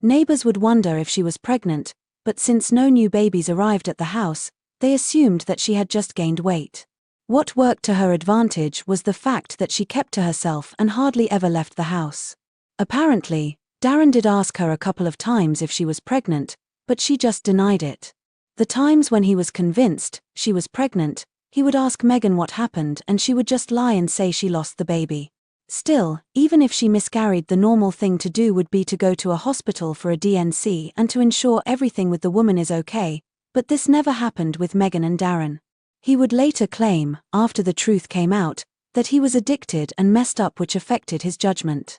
Neighbors would wonder if she was pregnant, but since no new babies arrived at the house, they assumed that she had just gained weight. What worked to her advantage was the fact that she kept to herself and hardly ever left the house. Apparently, Darren did ask her a couple of times if she was pregnant, but she just denied it. The times when he was convinced she was pregnant, he would ask Megan what happened and she would just lie and say she lost the baby. Still, even if she miscarried, the normal thing to do would be to go to a hospital for a D&C and to ensure everything with the woman is okay, but this never happened with Megan and Darren. He would later claim, after the truth came out, that he was addicted and messed up, which affected his judgment.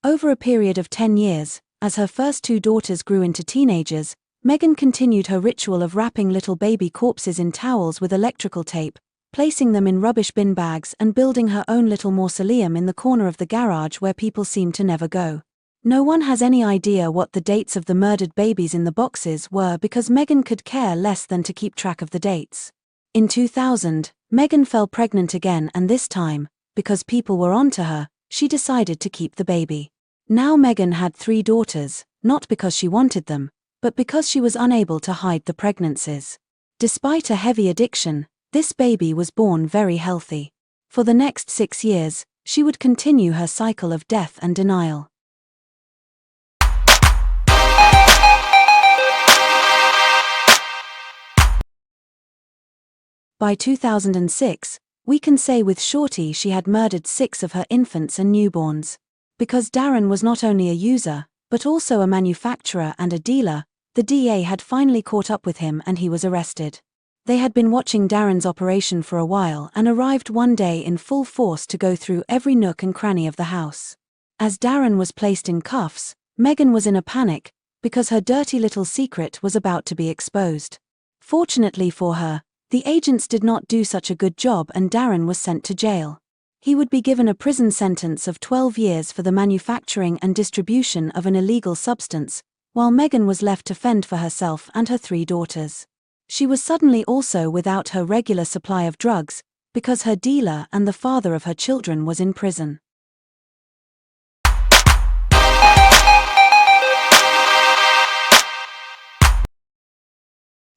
Over a period of 10 years, as her first two daughters grew into teenagers, Megan continued her ritual of wrapping little baby corpses in towels with electrical tape, placing them in rubbish bin bags and building her own little mausoleum in the corner of the garage where people seem to never go. No one has any idea what the dates of the murdered babies in the boxes were because Megan could care less than to keep track of the dates. In 2000, Megan fell pregnant again, and this time, because people were onto her, she decided to keep the baby. Now Megan had 3 daughters, not because she wanted them, but because she was unable to hide the pregnancies. Despite a heavy addiction, this baby was born very healthy. For the next 6 years, she would continue her cycle of death and denial. By 2006, we can say with surety she had murdered 6 of her infants and newborns. Because Darren was not only a user, but also a manufacturer and a dealer, the DA had finally caught up with him and he was arrested. They had been watching Darren's operation for a while and arrived one day in full force to go through every nook and cranny of the house. As Darren was placed in cuffs, Megan was in a panic, because her dirty little secret was about to be exposed. Fortunately for her, the agents did not do such a good job and Darren was sent to jail. He would be given a prison sentence of 12 years for the manufacturing and distribution of an illegal substance, while Megan was left to fend for herself and her 3 daughters. She was suddenly also without her regular supply of drugs, because her dealer and the father of her children was in prison.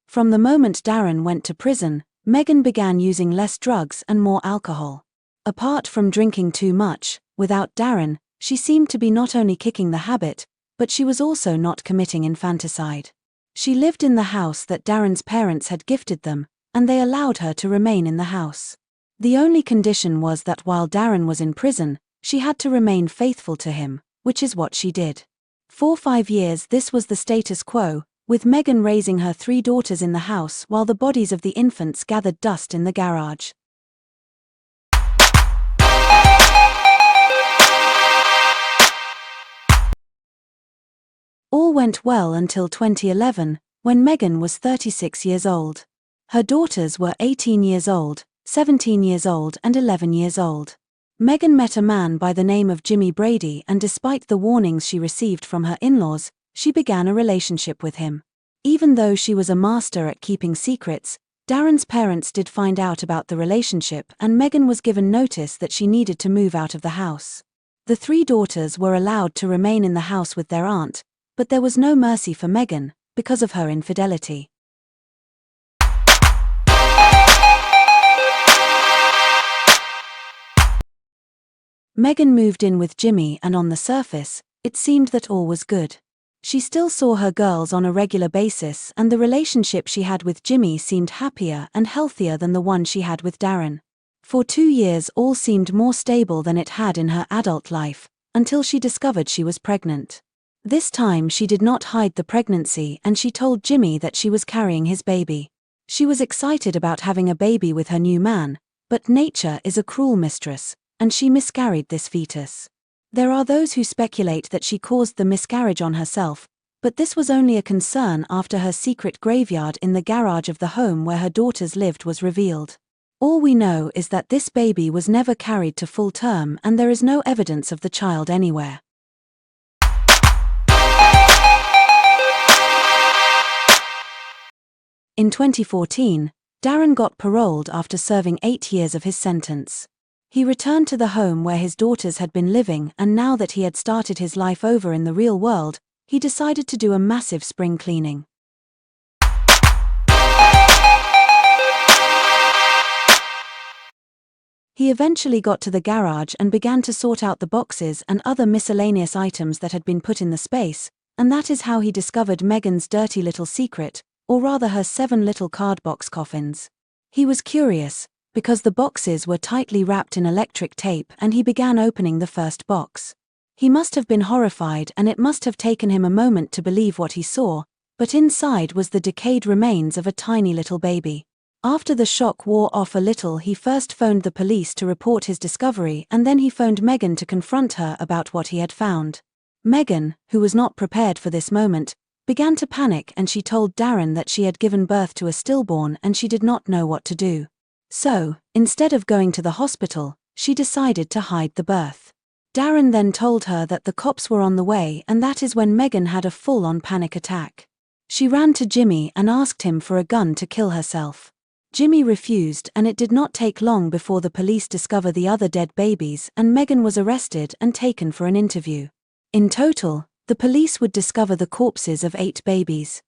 From the moment Darren went to prison, Megan began using less drugs and more alcohol. Apart from drinking too much, without Darren, she seemed to be not only kicking the habit, but she was also not committing infanticide. She lived in the house that Darren's parents had gifted them, and they allowed her to remain in the house. The only condition was that while Darren was in prison, she had to remain faithful to him, which is what she did. For 5 years this was the status quo, with Megan raising her 3 daughters in the house while the bodies of the infants gathered dust in the garage. All went well until 2011, when Megan was 36 years old. Her daughters were 18 years old, 17 years old and 11 years old. Megan met a man by the name of Jimmy Brady, and despite the warnings she received from her in-laws, she began a relationship with him. Even though she was a master at keeping secrets, Darren's parents did find out about the relationship and Megan was given notice that she needed to move out of the house. The 3 daughters were allowed to remain in the house with their aunt, but there was no mercy for Megan, because of her infidelity. Megan moved in with Jimmy and on the surface, it seemed that all was good. She still saw her girls on a regular basis and the relationship she had with Jimmy seemed happier and healthier than the one she had with Darren. For 2 years all seemed more stable than it had in her adult life, until she discovered she was pregnant. This time she did not hide the pregnancy and she told Jimmy that she was carrying his baby. She was excited about having a baby with her new man, but nature is a cruel mistress, and she miscarried this fetus. There are those who speculate that she caused the miscarriage on herself, but this was only a concern after her secret graveyard in the garage of the home where her daughters lived was revealed. All we know is that this baby was never carried to full term and there is no evidence of the child anywhere. In 2014, Darren got paroled after serving 8 years of his sentence. He returned to the home where his daughters had been living, and now that he had started his life over in the real world, he decided to do a massive spring cleaning. He eventually got to the garage and began to sort out the boxes and other miscellaneous items that had been put in the space, and that is how he discovered Megan's dirty little secret, or rather her 7 little cardbox coffins. He was curious, because the boxes were tightly wrapped in electric tape, and he began opening the first box. He must have been horrified, and it must have taken him a moment to believe what he saw, but inside was the decayed remains of a tiny little baby. After the shock wore off a little, he first phoned the police to report his discovery, and then he phoned Megan to confront her about what he had found. Megan, who was not prepared for this moment, began to panic, and she told Darren that she had given birth to a stillborn and she did not know what to do. So, instead of going to the hospital, she decided to hide the birth. Darren then told her that the cops were on the way, and that is when Megan had a full-on panic attack. She ran to Jimmy and asked him for a gun to kill herself. Jimmy refused, and it did not take long before the police discovered the other dead babies, and Megan was arrested and taken for an interview. In total, the police would discover the corpses of 8 babies.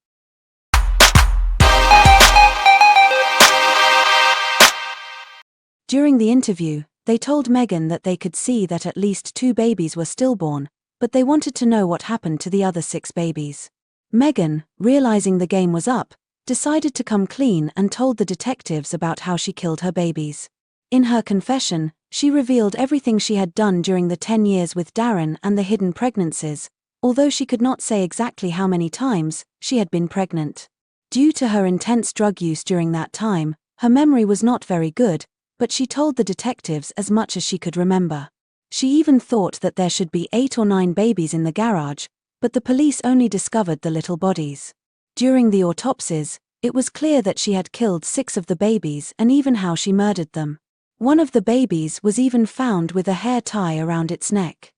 During the interview, they told Megan that they could see that at least 2 babies were stillborn, but they wanted to know what happened to the other 6 babies. Megan, realizing the game was up, decided to come clean and told the detectives about how she killed her babies. In her confession, she revealed everything she had done during the 10 years with Darren and the hidden pregnancies, although she could not say exactly how many times she had been pregnant. Due to her intense drug use during that time, her memory was not very good, but she told the detectives as much as she could remember. She even thought that there should be 8 or 9 babies in the garage, but the police only discovered the little bodies. During the autopsies, it was clear that she had killed 6 of the babies and even how she murdered them. One of the babies was even found with a hair tie around its neck.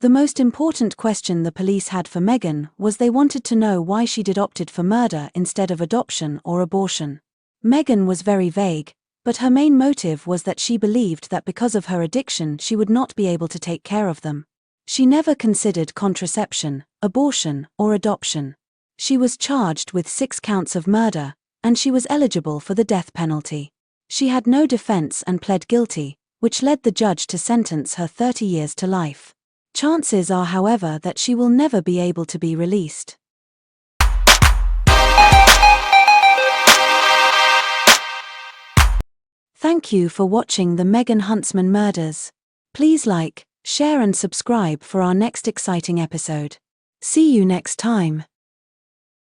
The most important question the police had for Megan was they wanted to know why she did opted for murder instead of adoption or abortion. Megan was very vague, but her main motive was that she believed that because of her addiction she would not be able to take care of them. She never considered contraception, abortion, or adoption. She was charged with 6 counts of murder, and she was eligible for the death penalty. She had no defense and pled guilty, which led the judge to sentence her 30 years to life. Chances are, however, that she will never be able to be released. Thank you for watching the Megan Huntsman murders. Please like, share and subscribe for our next exciting episode. See you next time.